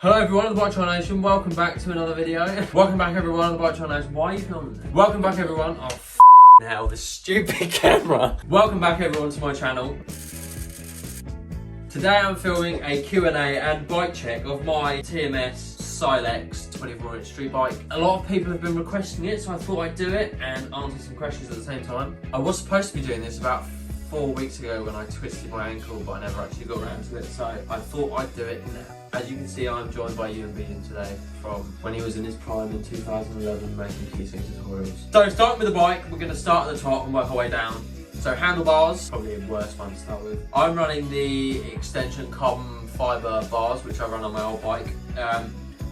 Hello everyone of the Bike Trial Nation, welcome back to another video. Welcome back everyone of the Bike Trial Nation. Why are you filming this? Welcome back everyone. Oh hell, this stupid camera. Welcome back everyone to my channel. Today I'm filming a Q&A and bike check of my TMS Silex 24-inch street bike. A lot of people have been requesting it, so I thought I'd do it and answer some questions at the same time. I was supposed to be doing this about 4 weeks ago when I twisted my ankle, but I never actually got around to it, so I thought I'd do it now. As you can see, I'm joined by Ian Bean today from when he was in his prime in 2011 making keyting tutorials. So starting with the bike, we're going to start at the top and work our way down. So handlebars, probably a worse one to start with. I'm running the extension carbon fibre bars, which I run on my old bike.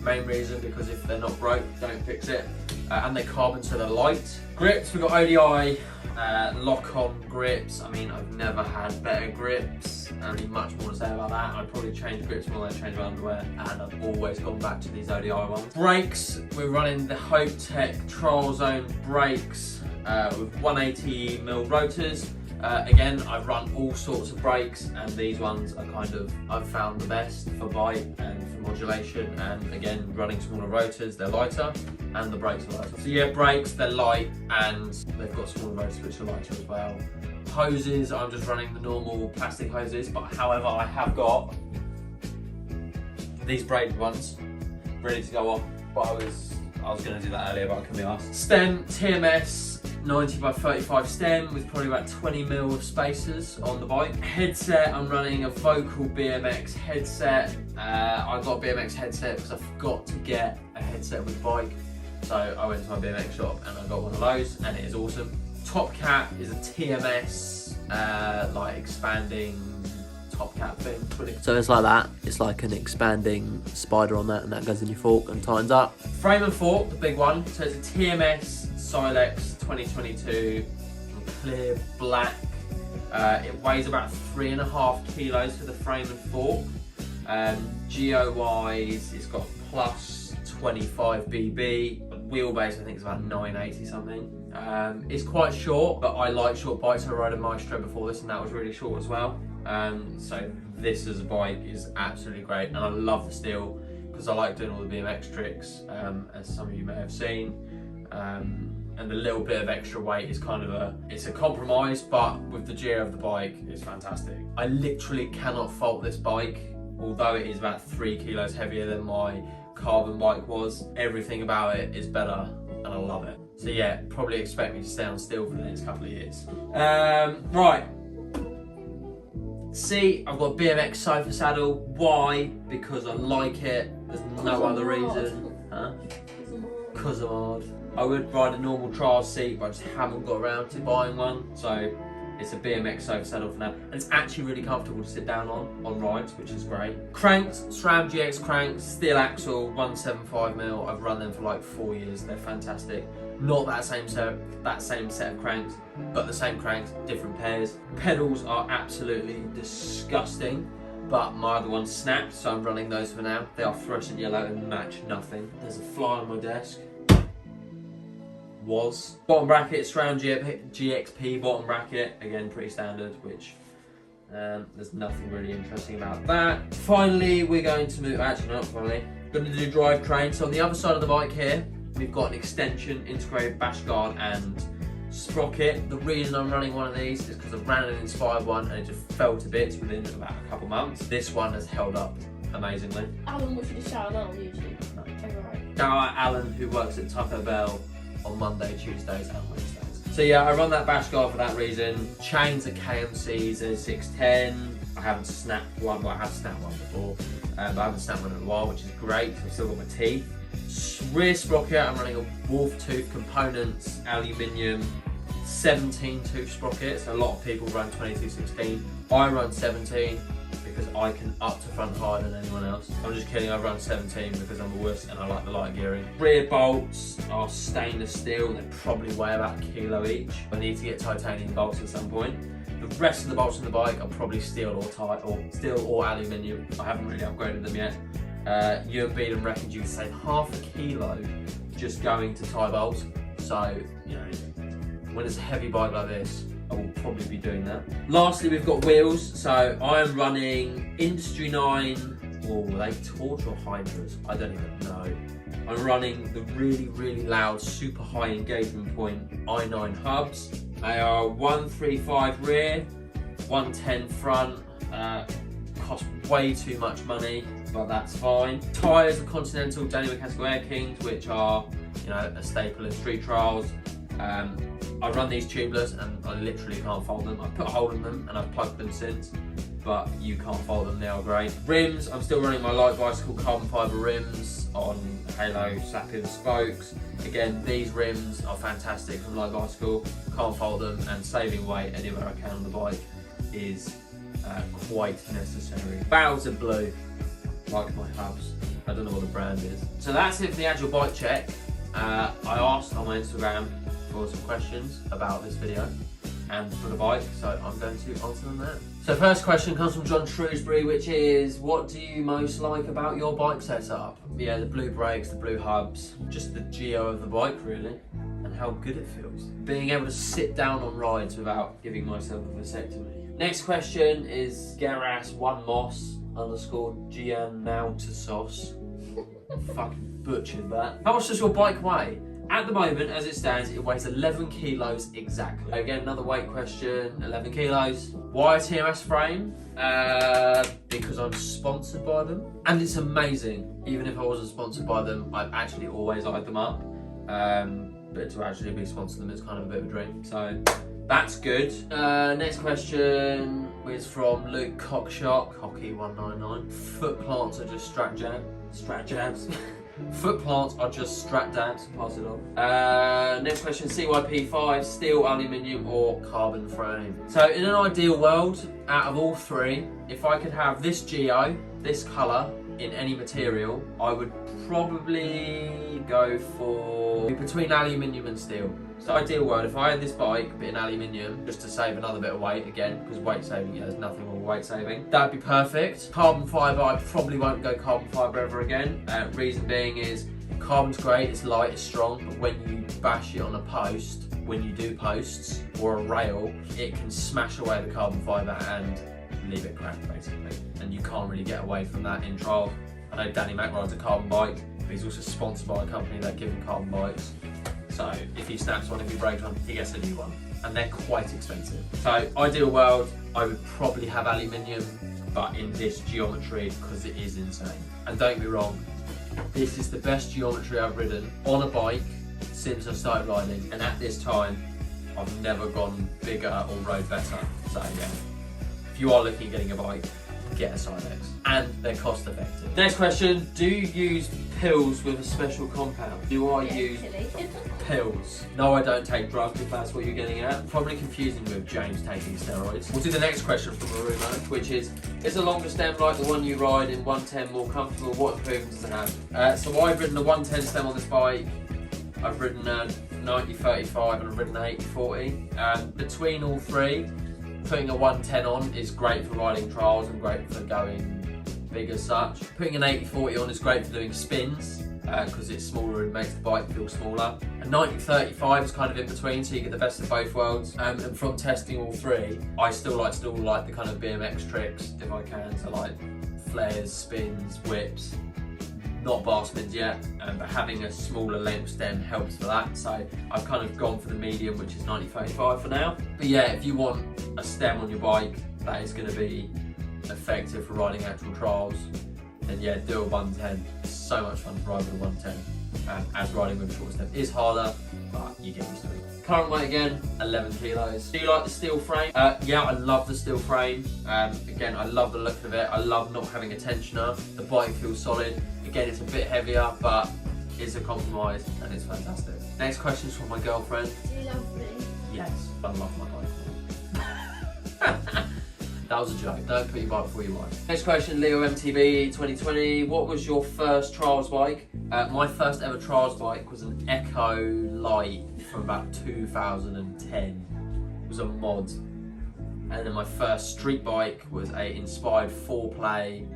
Main reason because if they're not broke, don't fix it. And they're carbon, so they're light. Grips, we've got ODI lock-on grips. I mean, I've never had better grips. I mean, much more to say about that. I'd probably change grips more than I change my underwear, and I've always gone back to these ODI ones. Brakes, we're running the Hope Tech Trial Zone brakes with 180mm rotors. Again, I've run all sorts of brakes, and these ones are kind of, I've found the best for bite and for modulation, and again, running smaller rotors, they're lighter, and the brakes are lighter. So yeah, brakes, they're light, and they've got smaller rotors which are lighter as well. Hoses, I'm just running the normal plastic hoses, but however, I have got these braided ones ready to go on, but I was going to do that earlier, but I couldn't be asked. Stem, TMS, 90x35 stem with probably about 20mm of spacers on the bike. Headset, I'm running a Vocal BMX headset. I got a BMX headset because I forgot to get a headset with bike. So I went to my BMX shop and I got one of those, and it is awesome. Top cap is a TMS, like expanding top cap thing. So it's like that, it's like an expanding spider on that, and that goes in your fork and tightens up. Frame and fork, the big one. So it's a TMS Silex 2022 clear black. It weighs about 3.5 kilos for the frame and fork. Geo wise, it's got plus 25 BB. Wheelbase, I think, is about 980 something. It's quite short, but I like short bikes. I rode a Maestro before this, and that was really short as well. So this as a bike is absolutely great, and I love the steel because I like doing all the BMX tricks, as some of you may have seen. And the little bit of extra weight is kind of it's a compromise, but with the geo of the bike, it's fantastic. I literally cannot fault this bike, although it is about 3 kilos heavier than my carbon bike was. Everything about it is better, and I love it. So yeah, probably expect me to stay on steel for the next couple of years. Right. See, I've got a BMX sofa saddle. Why? Because I like it. There's no other reason. Huh? Because I'm hard. I would ride a normal trial seat, but I just haven't got around to buying one. So it's a BMX sofa saddle for now. And it's actually really comfortable to sit down on rides, which is great. Cranks, SRAM GX cranks, steel axle, 175mm. I've run them for like 4 years. They're fantastic. Not that same set of cranks, but the same cranks, different pairs. Pedals are absolutely disgusting, but my other ones snapped, so I'm running those for now. They are fluorescent yellow and match nothing. There's a fly on my desk. Bottom bracket, SRAM GXP bottom bracket, again pretty standard, which there's nothing really interesting about that. Finally, we're going to move, actually not finally, going to do drivetrain. So on the other side of the bike here, we've got an extension, integrated bash guard and sprocket. The reason I'm running one of these is because I ran an inspired one and it just fell to bits within about a couple months. This one has held up amazingly. Alan, what should you shout out on YouTube? No. Shout out Alan, who works at Taco Bell on Monday, Tuesdays and Wednesdays. So yeah, I run that bash guard for that reason. Chains are KMCs and 610. I haven't snapped one, but I have snapped one before. But I haven't snapped one in a while, which is great, so I've still got my teeth. Rear sprocket, I'm running a Wolf Tooth Components aluminium 17 tooth sprocket. So a lot of people run 2216. I run 17 because I can up to front higher than anyone else. I'm just kidding, I run 17 because I'm a wuss and I like the light gearing. Rear bolts are stainless steel. They probably weigh about 1 kilo each. I need to get titanium bolts at some point. The rest of the bolts on the bike are probably steel or aluminium. I haven't really upgraded them yet. You and Beedham reckons you can save half a kilo just going to tie bolts. So, you know, when it's a heavy bike like this, I will probably be doing that. Lastly, we've got wheels. So I am running Industry 9 Oh, they torch or hydras? I don't even know. I'm running the really, really loud, super high engagement point i9 hubs. They are 135 rear, 110 front. Cost way too much money, but that's fine. Tyres are Continental Danny Mechanical Air Kings, which are, you know, a staple in street trials. I run these tubeless and I literally can't fold them. I've put a hole in them and I've plugged them since, but you can't fold them, they are great. Rims, I'm still running my light bicycle carbon fibre rims on Halo slap-in spokes. Again, these rims are fantastic from light bicycle, can't fold them, and saving weight anywhere I can on the bike is quite necessary. Barrels are blue, like my hubs. I don't know what the brand is. So that's it for the actual bike check. I asked on my Instagram for some questions about this video and for the bike, so I'm going to answer them now. So first question comes from John Shrewsbury, which is, what do you most like about your bike setup? Yeah, the blue brakes, the blue hubs, just the geo of the bike really, and how good it feels. Being able to sit down on rides without giving myself a vasectomy. Next question is Geras1Moss _ Giannautasauce. Fucking butchered that. How much does your bike weigh? At the moment, as it stands, it weighs 11 kilos exactly. Again, another weight question, 11 kilos. Why a TMS frame? Because I'm sponsored by them. And it's amazing. Even if I wasn't sponsored by them, I've actually always eyed them up. But to actually be sponsored them is kind of a bit of a dream. So that's good. Next question is from Luke Cockshock, Hockey199. Foot plants are just strat jabs. Foot plants are just strat dabs. Pass it on. Next question, CYP5, steel, aluminium or carbon frame? So in an ideal world, out of all three, if I could have this geo, this colour, in any material, I would probably go for between aluminium and steel. So ideal world, if I had this bike but in aluminium, just to save another bit of weight again, because weight saving, yeah, there's nothing wrong with weight saving, that'd be perfect. Carbon fibre, I probably won't go carbon fibre ever again. Reason being is carbon's great, it's light, it's strong, but when you bash it on a post, when you do posts or a rail, it can smash away the carbon fibre and leave it cracked basically, and you can't really get away from that in trial. I know Danny Mac rides a carbon bike, but he's also sponsored by a company that give him carbon bikes. So if he snaps one, if he breaks one, he gets a new one, and they're quite expensive. So ideal world, I would probably have aluminium, but in this geometry because it is insane. And don't get me wrong, this is the best geometry I've ridden on a bike since I started riding, and at this time, I've never gone bigger or rode better. So yeah. If you are looking at getting a bike, get a Silex, and they're cost effective. Next question, do you use pills with a special compound? Do I use pills? No, I don't take drugs, if that's what you're getting at. Probably confusing with James taking steroids. We'll do the next question from Marumo, which is a longer stem like the one you ride in 110 more comfortable? What improvements does it have? So I've ridden a 110 stem on this bike. I've ridden a 90-35 and I've ridden an 80-40. Between all three, putting a 110 on is great for riding trials and great for going big as such. Putting an 80-40 on is great for doing spins because it's smaller and makes the bike feel smaller. A 90-35 is kind of in between, so you get the best of both worlds. And from testing all three, I still like the kind of BMX tricks if I can, so like flares, spins, whips. Not bar spins yet, but having a smaller length stem helps for that. So I've kind of gone for the medium, which is 90-35 for now. But yeah, if you want a stem on your bike that is going to be effective for riding actual trials, then yeah, do a 110. It's so much fun to ride with a 110. As riding with a short stem is harder, but you get used to it. Current weight again, 11 kilos. Do you like the steel frame? Yeah, I love the steel frame. Again, I love the look of it. I love not having a tensioner. The bike feels solid. Again, it's a bit heavier, but it's a compromise and it's fantastic. Next question is from my girlfriend. Do you love me? Yes, I love my bike. That was a joke. Don't put your bike before your wife. Next question, Leo MTB 2020. What was your first trials bike? My first ever trials bike was an Echo Light from about 2010. It was a mod. And then my first street bike was a inspired 4-play,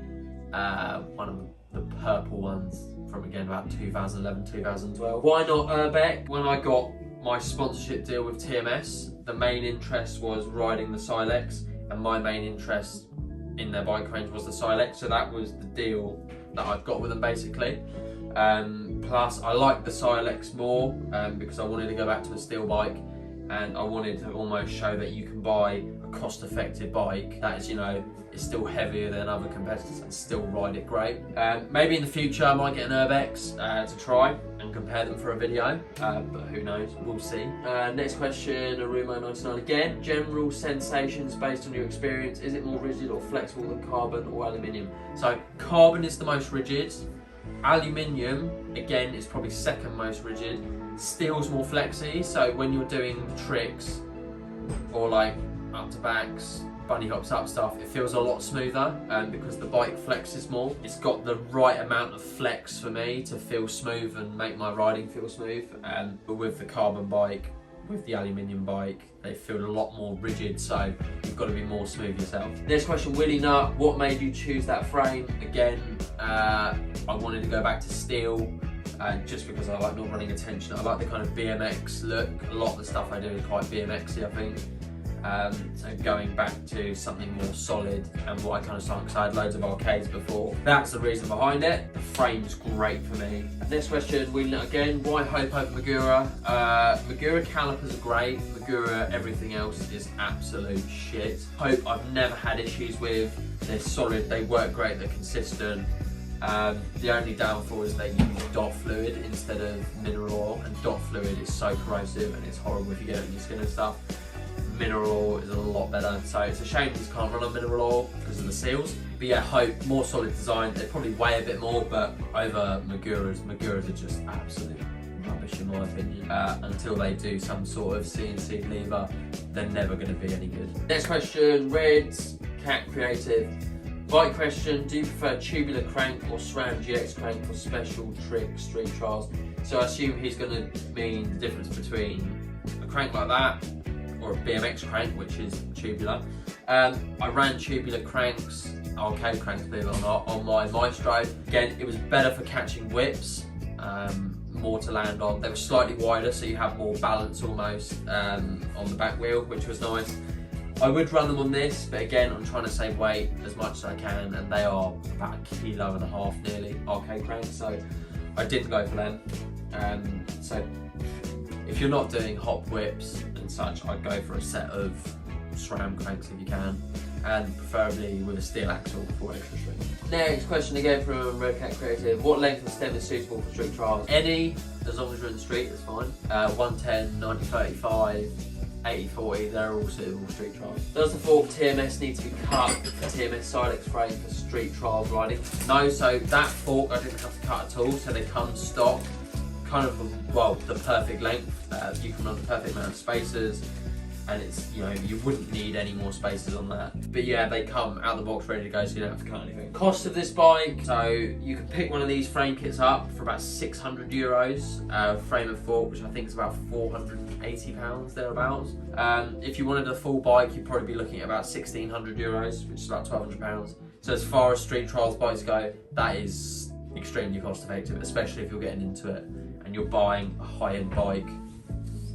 one of the purple ones from again about 2011, 2012. Why not Urbeck? When I got my sponsorship deal with TMS, the main interest was riding the Silex, and my main interest in their bike range was the Silex, so that was the deal that I've got with them basically. Plus I like the Silex more because I wanted to go back to a steel bike, and I wanted to almost show that you can buy a cost-effective bike that is, you know, is still heavier than other competitors and still ride it great. Maybe in the future I might get an Urbex to try and compare them for a video, but who knows, we'll see. Next question, Arumo99 again. General sensations based on your experience, is it more rigid or flexible than carbon or aluminium? So carbon is the most rigid. Aluminium, again, is probably second most rigid. Steel's more flexy, so when you're doing tricks or like up to backs, bunny hops up stuff, it feels a lot smoother because the bike flexes more. It's got the right amount of flex for me to feel smooth and make my riding feel smooth. But with the carbon bike, with the aluminium bike, they feel a lot more rigid, so you've got to be more smooth yourself. Next question, Willie Nut, what made you choose that frame? Again, I wanted to go back to steel. Just because I like not running a tension. I like the kind of BMX look. A lot of the stuff I do is quite BMXy, I think. So going back to something more solid and what I kind of saw, because I had loads of arcades before. That's the reason behind it. The frame's great for me. Next question, again, why Hope over Magura? Magura calipers are great. Magura everything else is absolute shit. Hope I've never had issues with. They're solid, they work great, they're consistent. The only downfall is they use dot fluid instead of mineral oil, and dot fluid is so corrosive and it's horrible if you get it on your skin and stuff. Mineral oil is a lot better, so it's a shame these can't run on mineral oil because of the seals. But yeah, Hope, more solid design. They probably weigh a bit more, but over Maguras are just absolute rubbish in my opinion. Until they do some sort of CNC lever, they're never going to be any good. Next question, Reds, Cat Creative. Bike question, do you prefer tubular crank or SRAM GX crank for special trick street trials? So I assume he's going to mean the difference between a crank like that or a BMX crank, which is tubular. I ran tubular cranks, arcade cranks believe it or not, on my Maestro. Again, it was better for catching whips, more to land on. They were slightly wider, so you have more balance almost on the back wheel, which was nice. I would run them on this, but again, I'm trying to save weight as much as I can, and they are about 1.5 kilos nearly, arcade cranks, so I didn't go for them. So if you're not doing hop whips and such, I'd go for a set of SRAM cranks if you can, and preferably with a steel axle for extra strength. Next question again from Red Cat Creative. What length of stem is suitable for street trials? Any, as long as you're in the street, that's fine. 110, 90, 35, 80/40, they're all suitable for street trials. Does the fork TMS need to be cut for TMS Silex frame for street trials riding? No, so that fork I didn't have to cut at all, so they come stock, kind of, well, the perfect length. You can run the perfect amount of spacers, and it's, you know, you wouldn't need any more spacers on that. But yeah, they come out of the box ready to go, so you don't have to cut anything. Cost of this bike, so you can pick one of these frame kits up for about €600, frame and fork, which I think is about £480 thereabouts. If you wanted a full bike, you'd probably be looking at about €1,600, which is about £1,200. So as far as street trials bikes go, that is extremely cost effective, especially if you're getting into it and you're buying a high-end bike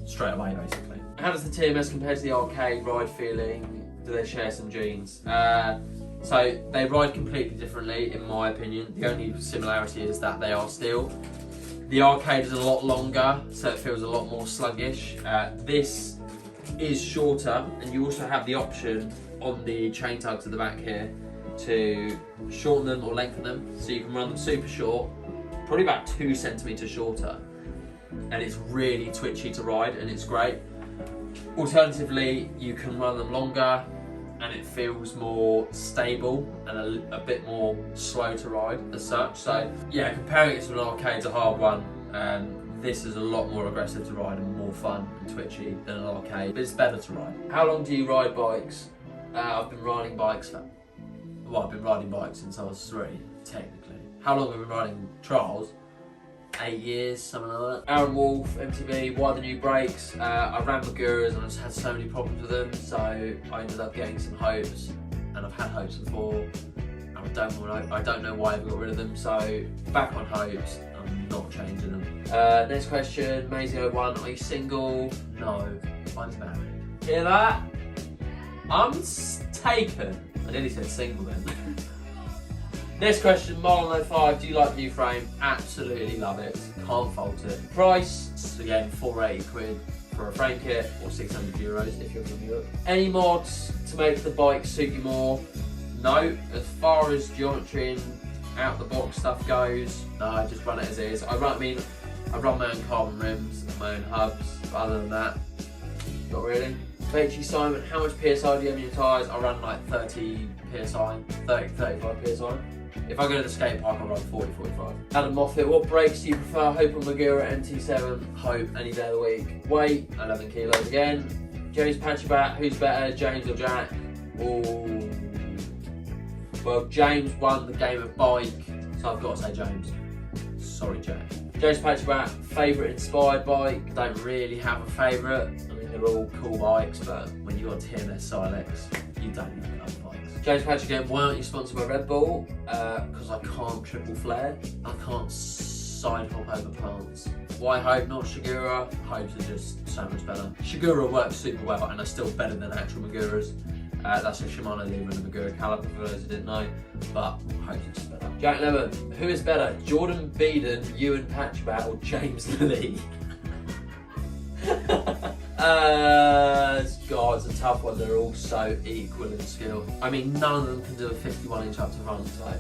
straight away, basically. How does the TMS compare to the arcade ride feeling? Do they share some genes? So they ride completely differently, in my opinion. The only similarity is that they are steel. The arcade is a lot longer, so it feels a lot more sluggish. This is shorter, and you also have the option on the chain tugs at the back here to shorten them or lengthen them. So you can run them super short, probably about 2 centimeters shorter, and it's really twitchy to ride, and it's great. Alternatively, you can run them longer and it feels more stable and a bit more slow to ride as such. So yeah, comparing it to an arcade's a hard one. This is a lot more aggressive to ride and more fun and twitchy than an arcade, but it's better to ride. How long do you ride bikes? I've been riding bikes since I was 3, technically. How long have I been riding trials? 8 years, something like that. Aaron Wolf, MTV, why the new brakes? I ran Maguras and I just had so many problems with them, so I ended up getting some Hopes, and I've had Hopes before, and I don't know why I got rid of them, so back on Hopes, I'm not changing them. Next question, Maisie01, are you single? No, I'm married. Hear that? I'm taken. I nearly said single then. Next question, Marlon05, do you like the new frame? Absolutely love it. Can't fault it. Price, again, 480 quid for a frame kit, or 600 euros if you're from Europe. Any mods to make the bike suit you more? No. As far as geometry and out the box stuff goes, no, I just run it as it is. I run my own carbon rims and my own hubs, but other than that, not really. H.E. Simon, how much PSI do you have in your tyres? I run like 30 PSI, 35 PSI. If I go to the skate park, I run 40, 45. Adam Moffat, what brakes do you prefer? Hope or Magura MT7? Hope, any day of the week. Weight, 11 kilos again. James Patchabat, who's better, James or Jack? Ooh. Well, James won the game of bike, so I've got to say James. Sorry, Jack. James Patchabat, favourite inspired bike? Don't really have a favourite. I mean, they're all cool bikes, but when you've got TMS Silex, you don't need other bikes. James Patch again, why aren't you sponsored by Red Bull? Because I can't triple flare. I can't side hop over plants. Why Hope, not Shigura? Hopes are just so much better. Shigura works super well and are still better than actual Maguras. That's a Shimano lever and a Magura caliper for those who didn't know, but Hopes are just better. Jack Lemon, who is better? Jordan Beeden, Ewan Patchbat, or James Lee? God, it's a tough one. They're all so equal in skill. I mean, none of them can do a 51-inch up to front, so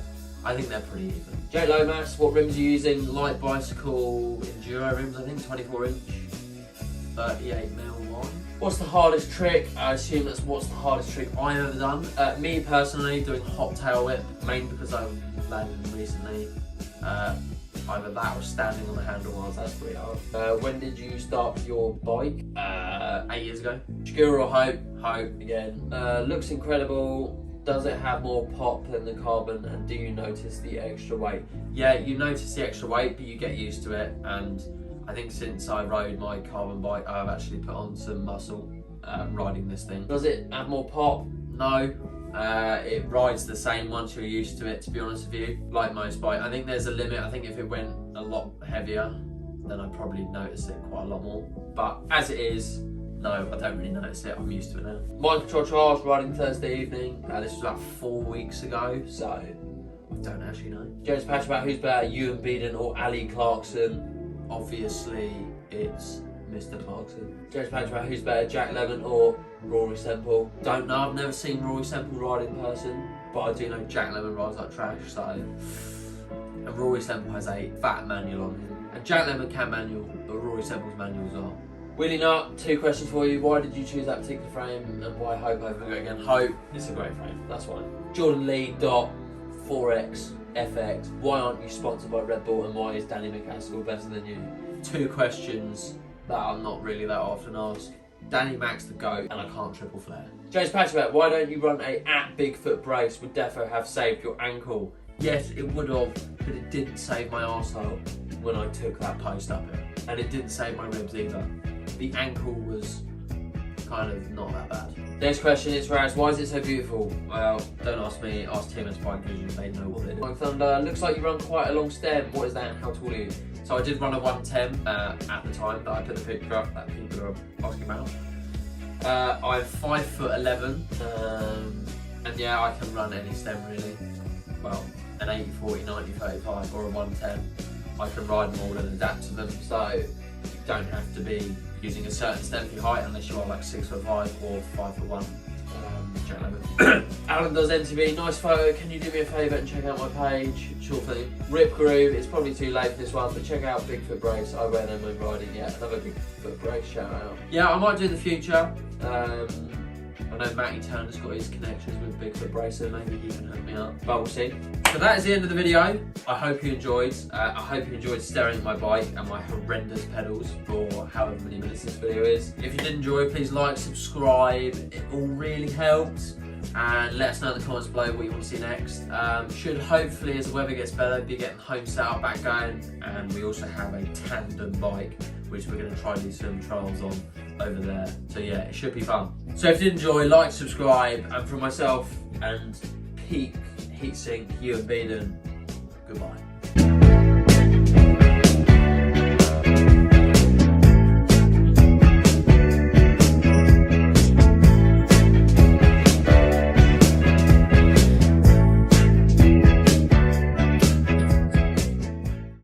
I think they're pretty even. Jay Lomas, what rims are you using? Light bicycle enduro rims, I think, 24-inch, 38mm one. What's the hardest trick? I assume that's what's the hardest trick I've ever done. Me personally, doing hop tail whip, mainly because I've landed them recently. Either that or standing on the handlebars, that's pretty hard. When did you start your bike? 8 years ago. Shigura or Hope? Hope again. Looks incredible. Does it have more pop than the carbon, and do you notice the extra weight? Yeah, you notice the extra weight, but you get used to it, and I think since I rode my carbon bike, I've actually put on some muscle riding this thing. Does it have more pop? No. It rides the same once you're used to it, to be honest with you. Like most bike, I think there's a limit. I think if it went a lot heavier, then I'd probably notice it quite a lot more. But as it is, no, I don't really notice it. I'm used to it now. Mind Control Charles riding Thursday evening. This was about 4 weeks ago, so I don't actually know. James Patchback, who's better, Ewan Beeden or Ali Clarkson? Obviously, it's Mr. Clarkson. James Patchback, who's better, Jack Lemon or Rory Semple? Don't know, I've never seen Rory Semple ride in person, but I do know Jack Lemon rides like trash, so. And Rory Semple has a fat manual on him. And Jack Lemon can manual, but Rory Semple's manuals are. Willie Nut, 2 questions for you. Why did you choose that particular frame, and why Hope over Go again? Hope, it's a great frame, that's why. Jordan Lee, Dot, 4X, FX. Why aren't you sponsored by Red Bull, and why is Danny McCaskill better than you? 2 questions that are not really that often asked. Danny Mac's the GOAT, and I can't triple flare. James Patchback, why don't you run a @Bigfoot brace? Would defo have saved your ankle? Yes, it would have, but it didn't save my arsehole when I took that post up it. And it didn't save my ribs either. The ankle was kind of not that bad. Next question is Raz, why is it so beautiful? Well, don't ask me, ask TMS Bike because they know what they do. Mike Thunder, looks like you run quite a long stem. What is that and how tall are you? So I did run a 110 at the time that I put the picture up that people are asking about. I'm 5'11", and yeah, I can run any stem really. Well, an 80, 40, 90, 35 or a 110. I can ride them all and adapt to them, so you don't have to be using a certain stem for your height unless you are like 6'5" or 5'1". Alan does MTV, nice photo. Can you do me a favour and check out my page? Sure thing. Rip Groove, it's probably too late for this one, but check out Bigfoot Brace. I wear them when riding. Yeah, another Bigfoot Brace shout out. Yeah, I might do in the future. I know Matty Turner's got his connections with Bigfoot Brace, so maybe he can hook me up, but we'll see. So that is the end of the video. I hope you enjoyed. I hope you enjoyed staring at my bike and my horrendous pedals for however many minutes this video is. If you did enjoy, please like, subscribe. It all really helps. And let us know in the comments below what you want to see next. Should hopefully, as the weather gets better, be getting home set up back going. And we also have a tandem bike, which we're going to try to do some trials on over there. So yeah, it should be fun. So if you did enjoy, like, subscribe, and from myself and Peak Heatsink, Ewan Beeden, goodbye.